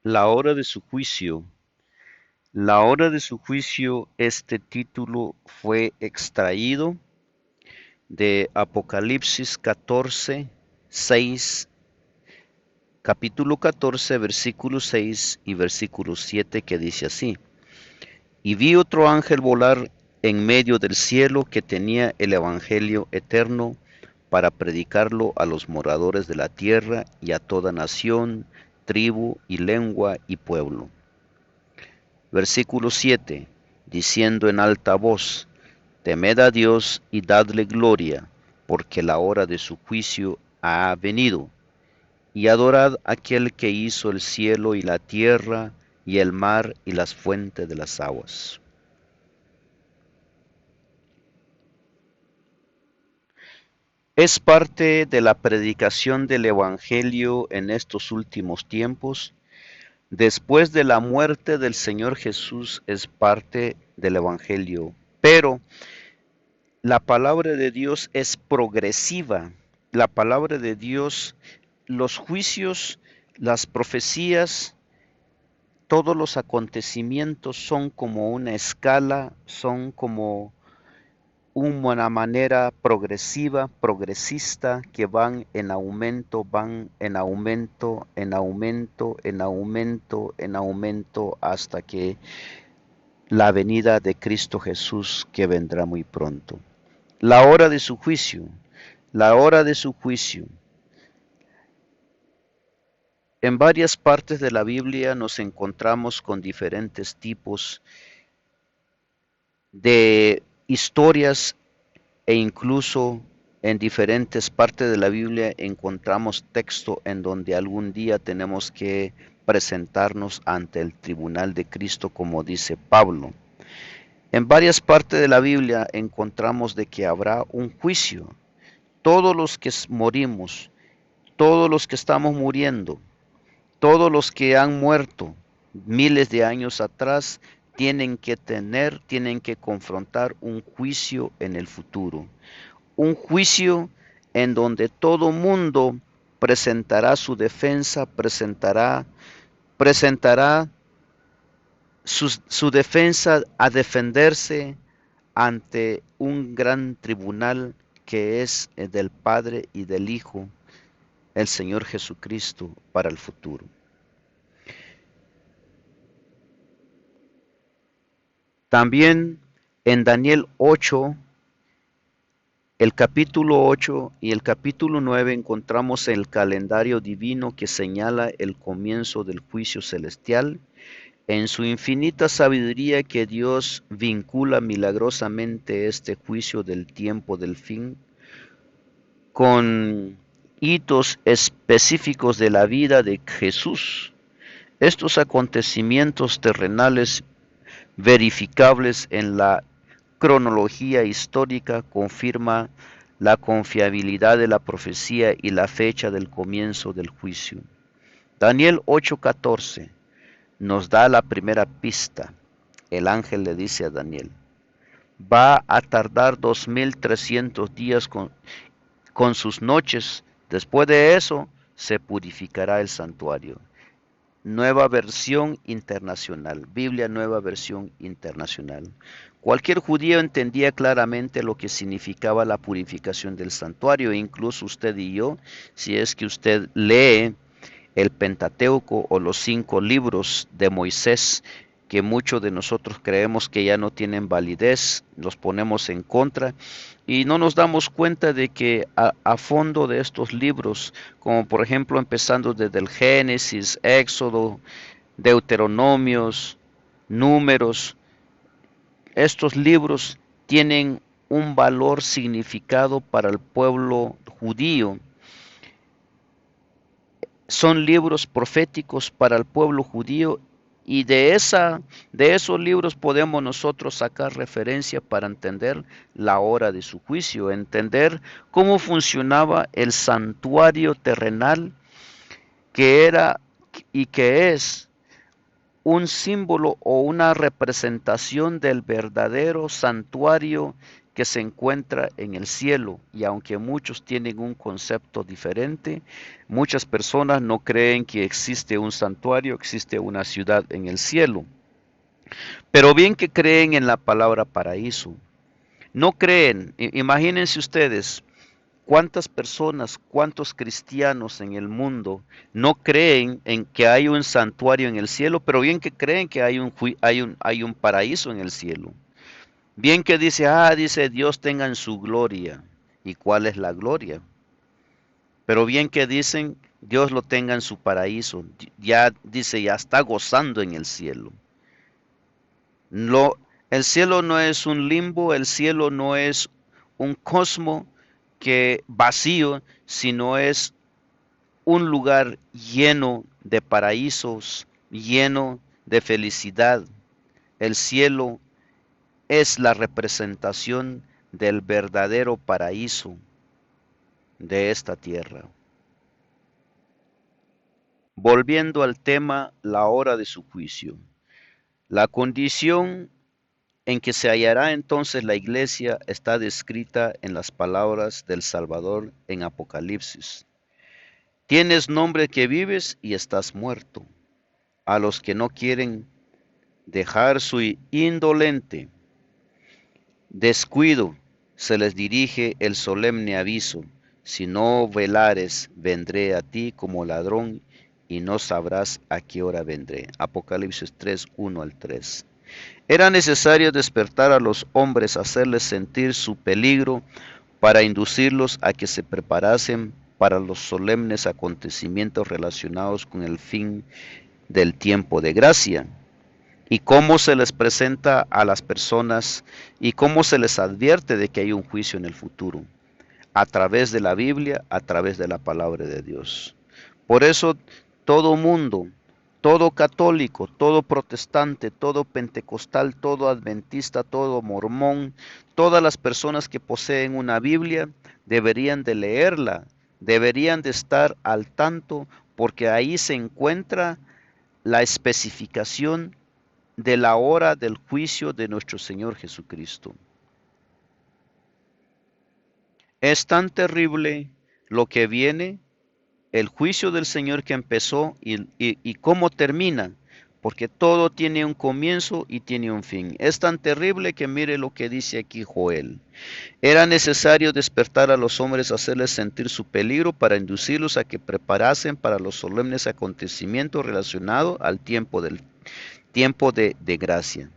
La hora de su juicio. La hora de su juicio, este título fue extraído de Apocalipsis 14, 6, capítulo 14, versículo 6 y versículo 7, que dice así: Y vi otro ángel volar en medio del cielo que tenía el evangelio eterno para predicarlo a los moradores de la tierra y a toda nación, tribu y lengua y pueblo. Versículo 7, diciendo en alta voz: Temed a Dios y dadle gloria, porque la hora de su juicio ha venido, y adorad a aquel que hizo el cielo y la tierra y el mar y las fuentes de las aguas. Es parte de la predicación del Evangelio en estos últimos tiempos. Después de la muerte del Señor Jesús es parte del Evangelio, pero la palabra de Dios es progresiva. La palabra de Dios, los juicios, las profecías, todos los acontecimientos son como una escala, son como una manera progresiva, progresista, que van en aumento, en aumento, en aumento, en aumento, en aumento, hasta que la venida de Cristo Jesús, que vendrá muy pronto. La hora de su juicio, la hora de su juicio. En varias partes de la Biblia nos encontramos con diferentes tipos de historias, e incluso en diferentes partes de la Biblia encontramos texto en donde algún día tenemos que presentarnos ante el tribunal de Cristo, como dice Pablo. En varias partes de la Biblia encontramos de que habrá un juicio. Todos los que morimos, todos los que estamos muriendo, todos los que han muerto miles de años atrás, tienen que confrontar un juicio en el futuro. Un juicio en donde todo mundo presentará su defensa, presentará su defensa a defenderse ante un gran tribunal que es del Padre y del Hijo, el Señor Jesucristo, para el futuro. También en Daniel 8, el capítulo 8 y el capítulo 9 encontramos el calendario divino que señala el comienzo del juicio celestial. En su infinita sabiduría, que Dios vincula milagrosamente este juicio del tiempo del fin con hitos específicos de la vida de Jesús. Estos acontecimientos terrenales verificables en la cronología histórica confirma la confiabilidad de la profecía y la fecha del comienzo del juicio. Daniel 8:14 nos da la primera pista. El ángel le dice a Daniel: va a tardar 2300 días con sus noches. Después de eso se purificará el santuario. Nueva versión internacional, Biblia Nueva Versión Internacional. Cualquier judío entendía claramente lo que significaba la purificación del santuario, incluso usted y yo, si es que usted lee el Pentateuco o los 5 libros de Moisés, que muchos de nosotros creemos que ya no tienen validez, los ponemos en contra y no nos damos cuenta de que a fondo de estos libros, como por ejemplo empezando desde el Génesis, Éxodo, Deuteronomios, Números, estos libros tienen un valor significado para el pueblo judío. Son libros proféticos para el pueblo judío, y de esos libros podemos nosotros sacar referencia para entender la hora de su juicio, entender cómo funcionaba el santuario terrenal, que era y que es un símbolo o una representación del verdadero santuario que se encuentra en el cielo, y aunque muchos tienen un concepto diferente, muchas personas no creen que existe un santuario, existe una ciudad en el cielo. Pero bien que creen en la palabra paraíso. No creen, imagínense ustedes, cuántas personas, cuántos cristianos en el mundo no creen en que hay un santuario en el cielo, pero bien que creen que hay un paraíso en el cielo. Bien que dice Dios tenga en su gloria. ¿Y cuál es la gloria? Pero bien que dicen Dios lo tenga en su paraíso. Ya dice, ya está gozando en el cielo. Lo, el cielo no es un limbo, el cielo no es un cosmos que vacío, sino es un lugar lleno de paraísos, lleno de felicidad. El cielo es la representación del verdadero paraíso de esta tierra. Volviendo al tema, la hora de su juicio. La condición en que se hallará entonces la iglesia está descrita en las palabras del Salvador en Apocalipsis. Tienes nombre que vives y estás muerto. A los que no quieren dejar su indolente descuido, se les dirige el solemne aviso: si no velares, vendré a ti como ladrón, y no sabrás a qué hora vendré. Apocalipsis 3, 1 al 3. Era necesario despertar a los hombres, hacerles sentir su peligro, para inducirlos a que se preparasen para los solemnes acontecimientos relacionados con el fin del tiempo de gracia. Y cómo se les presenta a las personas y cómo se les advierte de que hay un juicio en el futuro, a través de la Biblia, a través de la palabra de Dios. Por eso todo mundo, todo católico, todo protestante, todo pentecostal, todo adventista, todo mormón, todas las personas que poseen una Biblia deberían de leerla, deberían de estar al tanto, porque ahí se encuentra la especificación de la hora del juicio de nuestro Señor Jesucristo. Es tan terrible lo que viene, el juicio del Señor que empezó y cómo termina, porque todo tiene un comienzo y tiene un fin. Es tan terrible que mire lo que dice aquí Joel. Era necesario despertar a los hombres, hacerles sentir su peligro, para inducirlos a que preparasen para los solemnes acontecimientos relacionados al tiempo de gracia.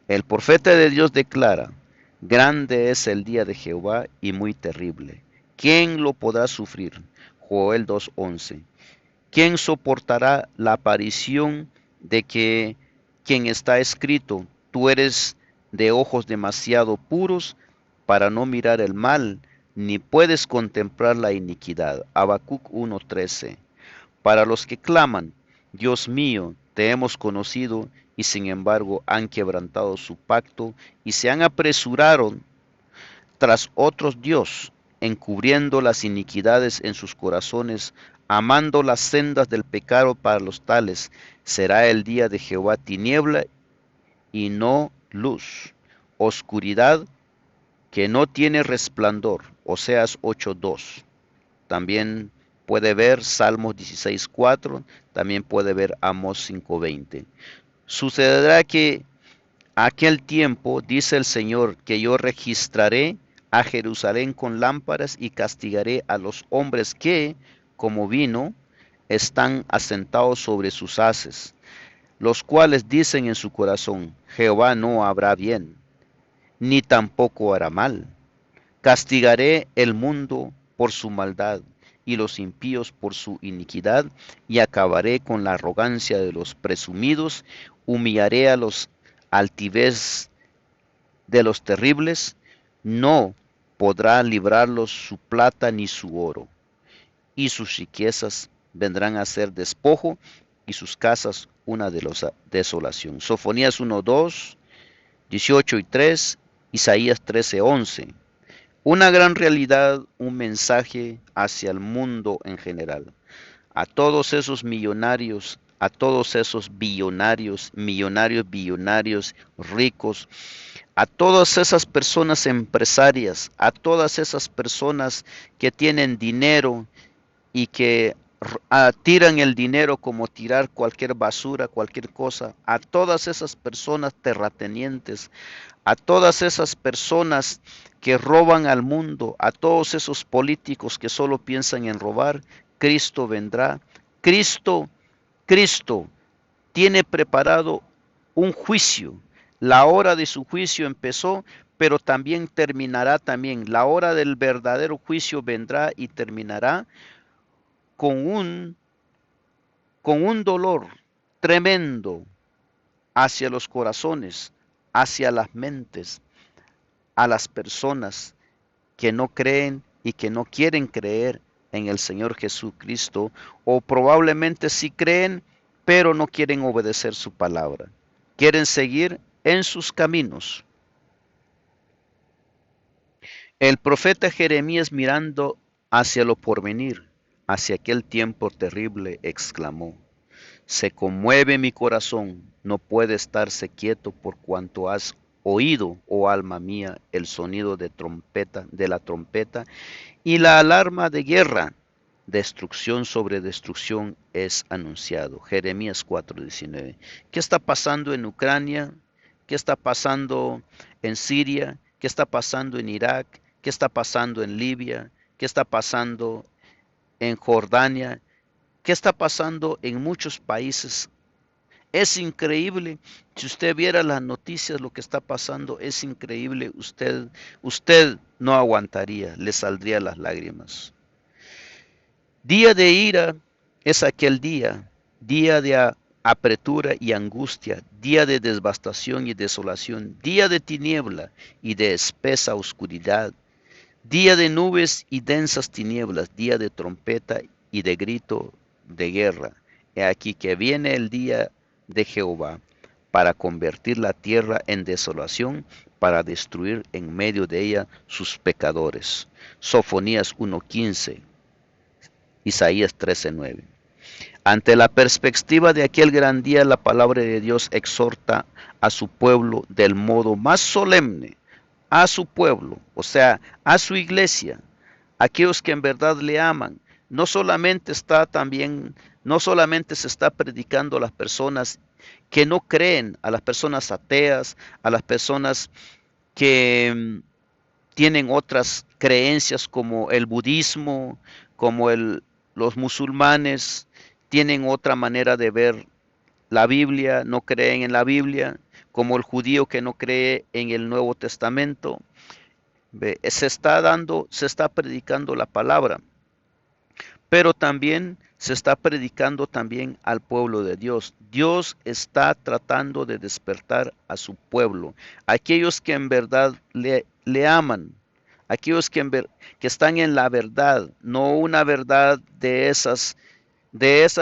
El profeta de Dios declara: grande es el día de Jehová y muy terrible. ¿Quién lo podrá sufrir? Joel 2:11. ¿Quién soportará la aparición de que quien está escrito: tú eres de ojos demasiado puros para no mirar el mal, ni puedes contemplar la iniquidad? Habacuc 1:13. Para los que claman: Dios mío, te hemos conocido, y sin embargo han quebrantado su pacto y se han apresurado tras otros Dios, encubriendo las iniquidades en sus corazones, amando las sendas del pecado. Para los tales será el día de Jehová tiniebla y no luz, oscuridad que no tiene resplandor. Oseas 8:2. También puede ver Salmos 16:4, también puede ver Amós 5:20. Sucederá que aquel tiempo, dice el Señor, que yo registraré a Jerusalén con lámparas y castigaré a los hombres que, como vino, están asentados sobre sus haces, los cuales dicen en su corazón: Jehová no hará bien, ni tampoco hará mal. Castigaré el mundo por su maldad y los impíos por su iniquidad, y acabaré con la arrogancia de los presumidos, humillaré a los altivez de los terribles, no podrá librarlos su plata ni su oro, y sus riquezas vendrán a ser despojo, y sus casas una desolación. Sofonías 1:2, 18:3, Isaías 13:11. Una gran realidad, un mensaje hacia el mundo en general. A todos esos millonarios, a todos esos billonarios, millonarios, billonarios, ricos, a todas esas personas empresarias, a todas esas personas que tienen dinero y que tiran el dinero como tirar cualquier basura, cualquier cosa, a todas esas personas terratenientes, a todas esas personas que roban al mundo, a todos esos políticos que solo piensan en robar, Cristo vendrá. Cristo, Cristo tiene preparado un juicio. La hora de su juicio empezó, pero también terminará también. La hora del verdadero juicio vendrá y terminará con un, con un dolor tremendo hacia los corazones, hacia las mentes, a las personas que no creen y que no quieren creer en el Señor Jesucristo, o probablemente sí creen, pero no quieren obedecer su palabra. Quieren seguir en sus caminos. El profeta Jeremías, mirando hacia lo porvenir, hacia aquel tiempo terrible, exclamó: Se conmueve mi corazón, no puede estarse quieto por cuanto has oído, oh alma mía, el sonido de trompeta, de la trompeta y la alarma de guerra. Destrucción sobre destrucción es anunciado. Jeremías 4:19. ¿Qué está pasando en Ucrania? ¿Qué está pasando en Siria? ¿Qué está pasando en Irak? ¿Qué está pasando en Libia? ¿Qué está pasando en Jordania? ¿Qué está pasando en muchos países? Es increíble. Si usted viera las noticias, lo que está pasando es increíble. Usted no aguantaría, le saldrían las lágrimas. Día de ira es aquel día, día de apretura y angustia, día de devastación y desolación, día de tiniebla y de espesa oscuridad, día de nubes y densas tinieblas, día de trompeta y de grito de guerra. He aquí que viene el día de Jehová para convertir la tierra en desolación, para destruir en medio de ella sus pecadores. Sofonías 1:15, Isaías 13:9. Ante la perspectiva de aquel gran día, la palabra de Dios exhorta a su pueblo del modo más solemne, a su pueblo, o sea, a su iglesia, aquellos que en verdad le aman. No solamente se está predicando a las personas que no creen, a las personas ateas, a las personas que tienen otras creencias como el budismo, como los musulmanes, tienen otra manera de ver la Biblia, no creen en la Biblia, como el judío que no cree en el Nuevo Testamento. Se está predicando la palabra, pero también se está predicando también al pueblo de Dios. Dios está tratando de despertar a su pueblo, aquellos que en verdad le aman, aquellos que están en la verdad, no una verdad de esas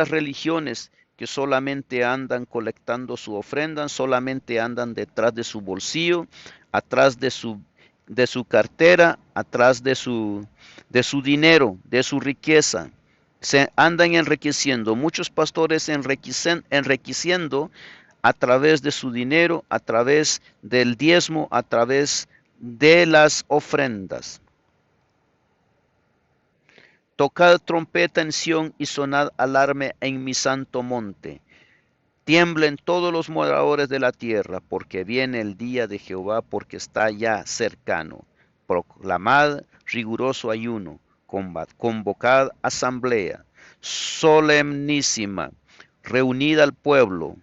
religiones que solamente andan colectando su ofrenda, solamente andan detrás de su bolsillo, atrás de su cartera, atrás de su dinero, de su riqueza. Se andan enriqueciendo, muchos pastores enriqueciendo a través de su dinero, a través del diezmo, a través de las ofrendas. Tocad trompeta en Sión y sonad alarme en mi santo monte. Tiemblen todos los moradores de la tierra, porque viene el día de Jehová, porque está ya cercano. Proclamad riguroso ayuno, convocad asamblea solemnísima, reunid al pueblo,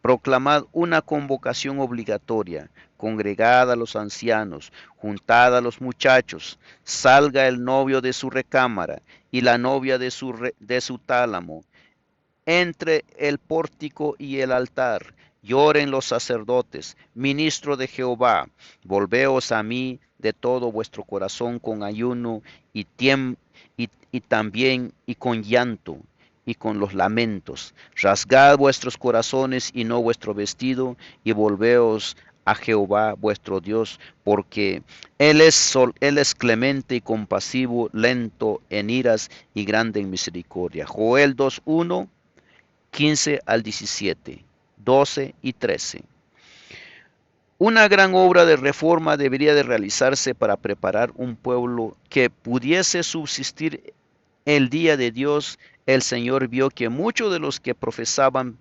proclamad una convocación obligatoria, congregad a los ancianos, juntad a los muchachos, salga el novio de su recámara y la novia de su tálamo, entre el pórtico y el altar. Lloren los sacerdotes, ministro de Jehová, volveos a mí de todo vuestro corazón con ayuno y también y con llanto y con los lamentos. Rasgad vuestros corazones y no vuestro vestido, y volveos a Jehová vuestro Dios, porque Él es clemente y compasivo, lento en iras y grande en misericordia. Joel 2:1 15 al 17, 12 y 13. Una gran obra de reforma debería de realizarse para preparar un pueblo que pudiese subsistir el día de Dios. El Señor vio que muchos de los que profesaban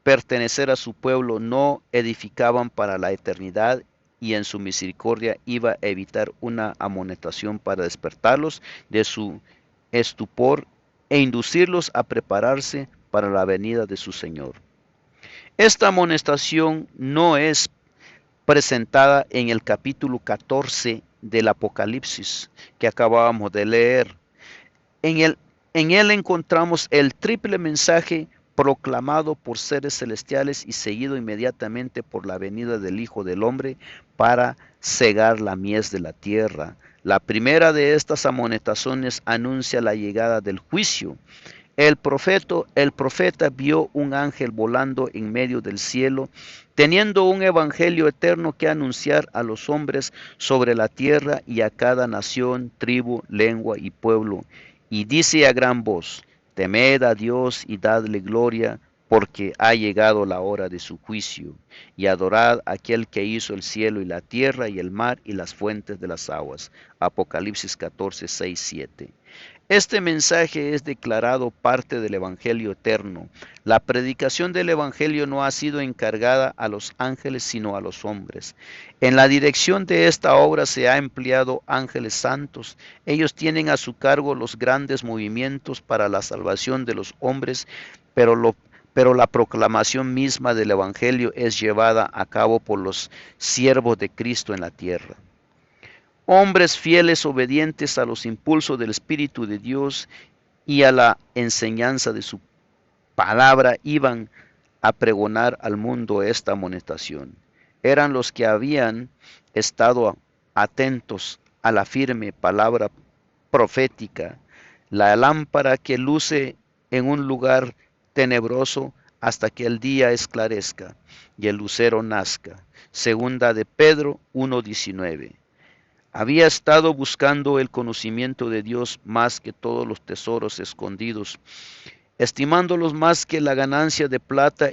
pertenecer a su pueblo no edificaban para la eternidad, y en su misericordia iba a evitar una amonestación para despertarlos de su estupor e inducirlos a prepararse para la venida de su Señor. Esta amonestación no es presentada en el capítulo 14 del Apocalipsis que acabábamos de leer. En él encontramos el triple mensaje proclamado por seres celestiales y seguido inmediatamente por la venida del Hijo del Hombre para cegar la mies de la tierra. La primera de estas amonestaciones anuncia la llegada del juicio. El profeta vio un ángel volando en medio del cielo, teniendo un evangelio eterno que anunciar a los hombres sobre la tierra y a cada nación, tribu, lengua y pueblo. Y dice a gran voz: temed a Dios y dadle gloria, porque ha llegado la hora de su juicio. Y adorad a aquel que hizo el cielo y la tierra y el mar y las fuentes de las aguas. Apocalipsis 14, 6, 7. Este mensaje es declarado parte del Evangelio eterno. La predicación del Evangelio no ha sido encargada a los ángeles, sino a los hombres. En la dirección de esta obra se ha empleado ángeles santos. Ellos tienen a su cargo los grandes movimientos para la salvación de los hombres, pero la proclamación misma del Evangelio es llevada a cabo por los siervos de Cristo en la tierra. Hombres fieles, obedientes a los impulsos del Espíritu de Dios y a la enseñanza de su palabra, iban a pregonar al mundo esta amonestación. Eran los que habían estado atentos a la firme palabra profética, la lámpara que luce en un lugar tenebroso hasta que el día esclarezca y el lucero nazca. Segunda de Pedro 1:19. Había estado buscando el conocimiento de Dios más que todos los tesoros escondidos, estimándolos más que la ganancia de plata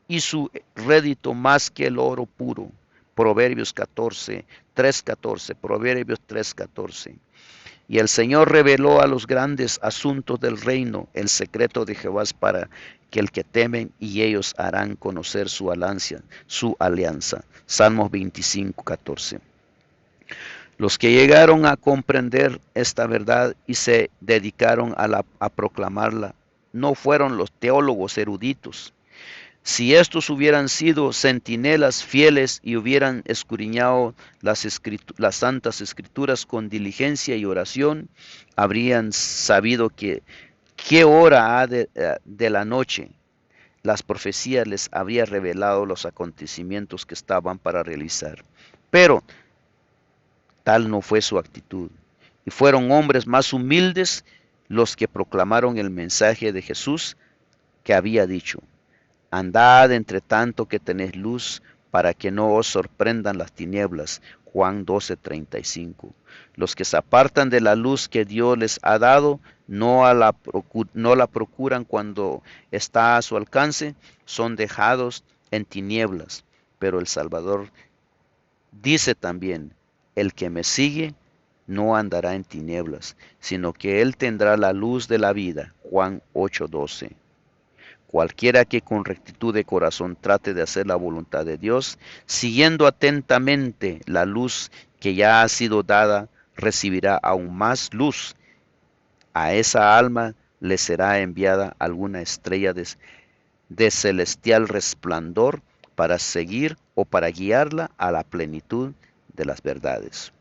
y su rédito más que el oro puro. Proverbios 3:14. Proverbios 3:14. Y el Señor reveló a los grandes asuntos del reino, el secreto de Jehová para que el que temen, y ellos harán conocer su alianza. Salmos 25:14. Los que llegaron a comprender esta verdad y se dedicaron a proclamarla no fueron los teólogos eruditos. Si estos hubieran sido centinelas fieles y hubieran escudriñado las santas escrituras con diligencia y oración, habrían sabido qué hora de la noche las profecías les habría revelado los acontecimientos que estaban para realizar. Pero tal no fue su actitud, y fueron hombres más humildes los que proclamaron el mensaje de Jesús, que había dicho: andad entre tanto que tenéis luz, para que no os sorprendan las tinieblas. Juan 12:35. Los que se apartan de la luz que Dios les ha dado, no la procuran cuando está a su alcance, son dejados en tinieblas. Pero el Salvador dice también: el que me sigue no andará en tinieblas, sino que él tendrá la luz de la vida. Juan 8:12. Cualquiera que con rectitud de corazón trate de hacer la voluntad de Dios, siguiendo atentamente la luz que ya ha sido dada, recibirá aún más luz. A esa alma le será enviada alguna estrella de celestial resplandor para seguir o para guiarla a la plenitud de las verdades.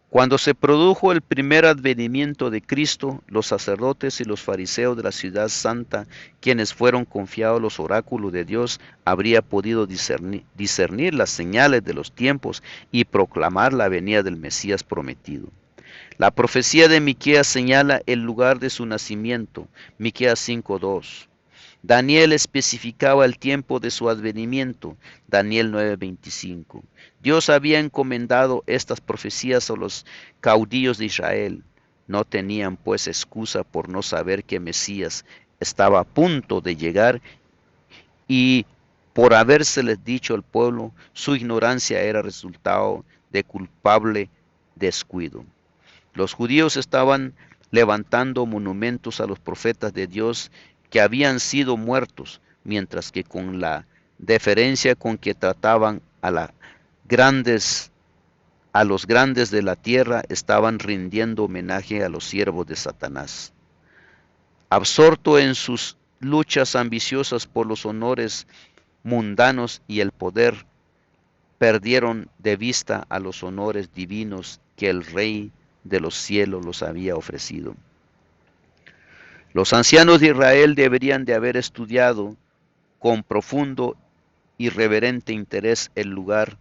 Cuando se produjo el primer advenimiento de Cristo, los sacerdotes y los fariseos de la ciudad santa, quienes fueron confiados los oráculos de Dios, habría podido discernir las señales de los tiempos y proclamar la venida del Mesías prometido. La profecía de Miqueas señala el lugar de su nacimiento, Miqueas 5:2. Daniel especificaba el tiempo de su advenimiento, Daniel 9:25. Dios había encomendado estas profecías a los caudillos de Israel. No tenían pues excusa por no saber que Mesías estaba a punto de llegar y por habérseles dicho al pueblo, su ignorancia era resultado de culpable descuido. Los judíos estaban levantando monumentos a los profetas de Dios que habían sido muertos, mientras que con la deferencia con que trataban grandes, a los grandes de la tierra estaban rindiendo homenaje a los siervos de Satanás. Absorto en sus luchas ambiciosas por los honores mundanos y el poder, perdieron de vista a los honores divinos que el Rey de los cielos los había ofrecido. Los ancianos de Israel deberían de haber estudiado con profundo y reverente interés el lugar,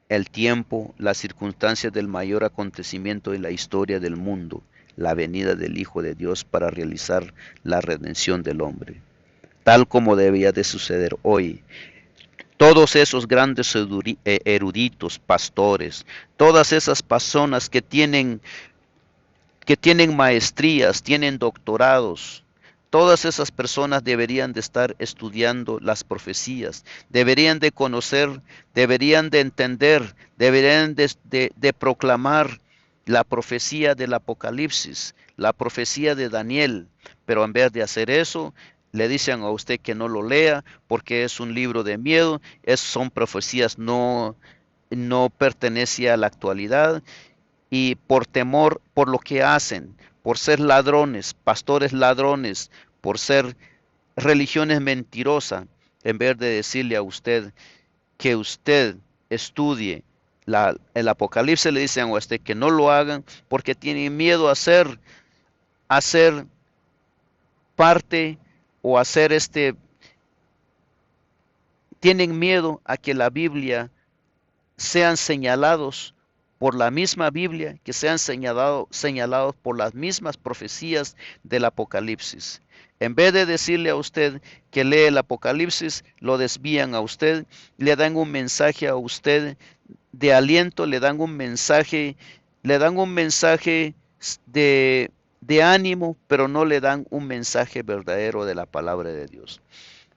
el tiempo, las circunstancias del mayor acontecimiento en la historia del mundo, la venida del Hijo de Dios para realizar la redención del hombre, tal como debía de suceder hoy. Todos esos grandes eruditos, pastores, todas esas personas que tienen maestrías, tienen doctorados, todas esas personas deberían de estar estudiando las profecías, deberían de conocer, deberían de entender, deberían de proclamar la profecía del Apocalipsis, la profecía de Daniel, pero en vez de hacer eso, le dicen a usted que no lo lea porque es un libro de miedo, son profecías no pertenece a la actualidad, y por temor, por lo que hacen, por ser ladrones, pastores ladrones, por ser religiones mentirosas, en vez de decirle a usted que usted estudie el Apocalipsis, le dicen a usted que no lo hagan porque tienen miedo a ser parte o hacer tienen miedo a que la Biblia sean señalados por la misma Biblia, que sean señalados por las mismas profecías del Apocalipsis. En vez de decirle a usted que lee el Apocalipsis, lo desvían a usted, le dan un mensaje a usted de aliento, le dan un mensaje de ánimo, pero no le dan un mensaje verdadero de la palabra de Dios.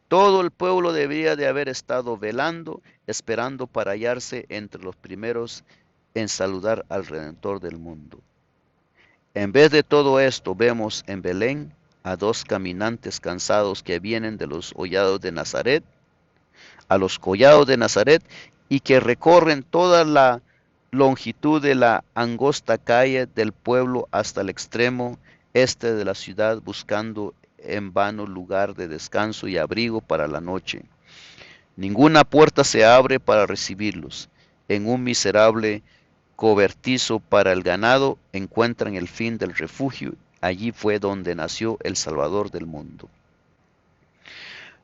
Todo el pueblo debía de haber estado velando, esperando para hallarse entre los primeros en saludar al Redentor del mundo. En vez de todo esto, vemos en Belén a dos caminantes cansados que vienen de los collados de Nazaret, y que recorren toda la longitud de la angosta calle del pueblo hasta el extremo este de la ciudad, buscando en vano lugar de descanso y abrigo para la noche. Ninguna puerta se abre para recibirlos. En un miserable cobertizo para el ganado encuentran el fin del refugio. Allí fue donde nació el Salvador del mundo.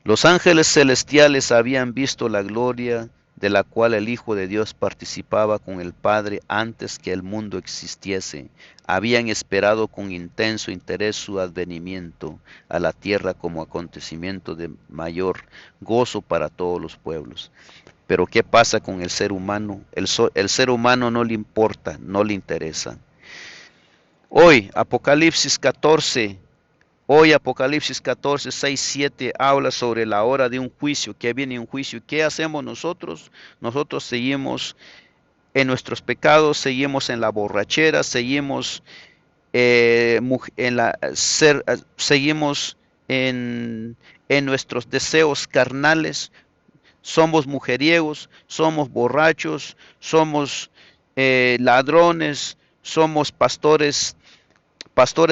Los ángeles celestiales habían visto la gloria de la cual el Hijo de Dios participaba con el Padre antes que el mundo existiese. Habían esperado con intenso interés su advenimiento a la tierra como acontecimiento de mayor gozo para todos los pueblos. Pero ¿qué pasa con el ser humano? El ser humano no le importa, no le interesa. Hoy, Apocalipsis 14, 6, 7 habla sobre la hora de un juicio, que viene un juicio. ¿Qué hacemos nosotros? Nosotros seguimos en nuestros pecados, seguimos en la borrachera, seguimos seguimos en nuestros deseos carnales, somos mujeriegos, somos borrachos, somos ladrones, somos pastores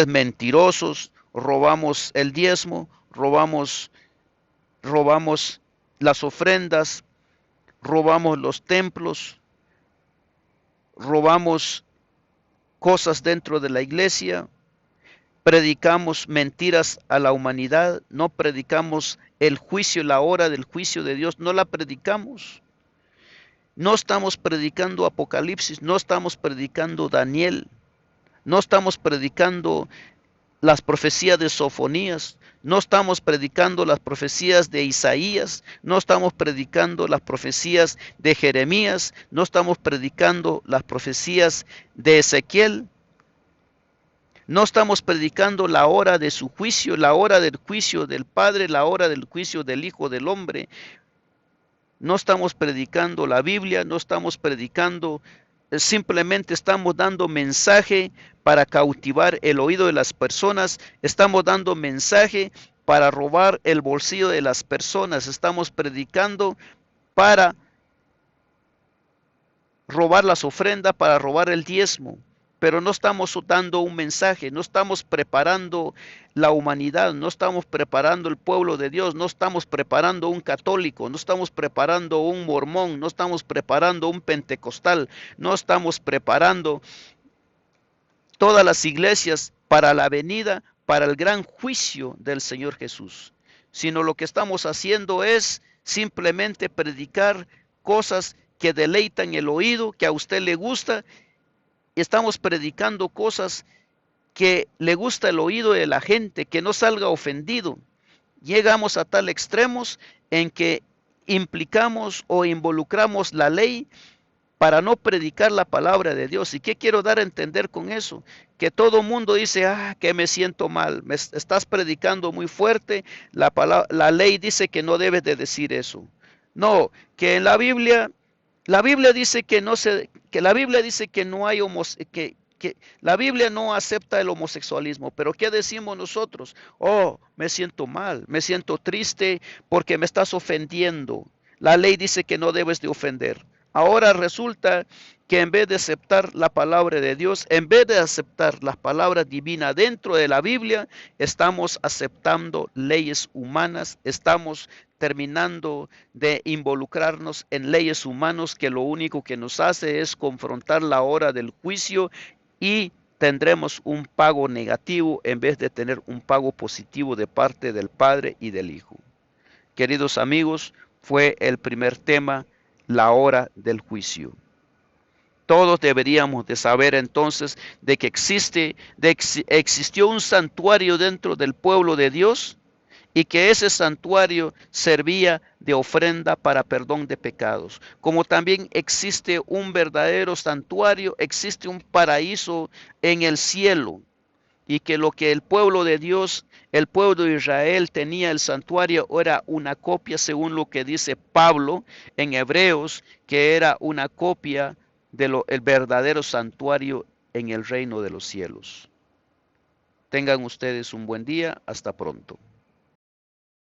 mentirosos, robamos el diezmo, robamos las ofrendas, robamos los templos, robamos cosas dentro de la iglesia, predicamos mentiras a la humanidad, no predicamos el juicio, la hora del juicio de Dios, no la predicamos. No estamos predicando Apocalipsis, no estamos predicando Daniel, no estamos predicando las profecías de Sofonías, no estamos predicando las profecías de Isaías, no estamos predicando las profecías de Jeremías, no estamos predicando las profecías de Ezequiel. No estamos predicando la hora de su juicio, la hora del juicio del Padre, la hora del juicio del Hijo del Hombre. No estamos predicando la Biblia, no estamos predicando, simplemente estamos dando mensaje para cautivar el oído de las personas, estamos dando mensaje para robar el bolsillo de las personas, estamos predicando para robar las ofrendas, para robar el diezmo, pero no estamos dando un mensaje, no estamos preparando la humanidad, no estamos preparando el pueblo de Dios, no estamos preparando un católico, no estamos preparando un mormón, no estamos preparando un pentecostal, no estamos preparando todas las iglesias para la venida, para el gran juicio del Señor Jesús, sino lo que estamos haciendo es simplemente predicar cosas que deleitan el oído, que a usted le gusta. Estamos predicando cosas que le gusta el oído de la gente, que no salga ofendido. Llegamos a tal extremos en que implicamos o involucramos la ley para no predicar la palabra de Dios. ¿Y qué quiero dar a entender con eso? Que todo mundo dice, que me siento mal, me estás predicando muy fuerte, la ley dice que no debes de decir eso. No, que en la Biblia dice que no se, que la Biblia dice que no hay que la Biblia no acepta el homosexualismo, pero ¿qué decimos nosotros? Me siento mal, me siento triste porque me estás ofendiendo. La ley dice que no debes de ofender. Ahora resulta que en vez de aceptar la palabra de Dios, en vez de aceptar las palabras divinas dentro de la Biblia, estamos aceptando leyes humanas, estamos terminando de involucrarnos en leyes humanas que lo único que nos hace es confrontar la hora del juicio y tendremos un pago negativo en vez de tener un pago positivo de parte del Padre y del Hijo. Queridos amigos, fue el primer tema, la hora del juicio. Todos deberíamos de saber entonces de que existió un santuario dentro del pueblo de Dios y que ese santuario servía de ofrenda para perdón de pecados. Como también existe un verdadero santuario, existe un paraíso en el cielo, y que lo que el pueblo de Dios, el pueblo de Israel tenía el santuario era una copia, según lo que dice Pablo en Hebreos, que era una copia del verdadero santuario en el reino de los cielos. Tengan ustedes un buen día, hasta pronto.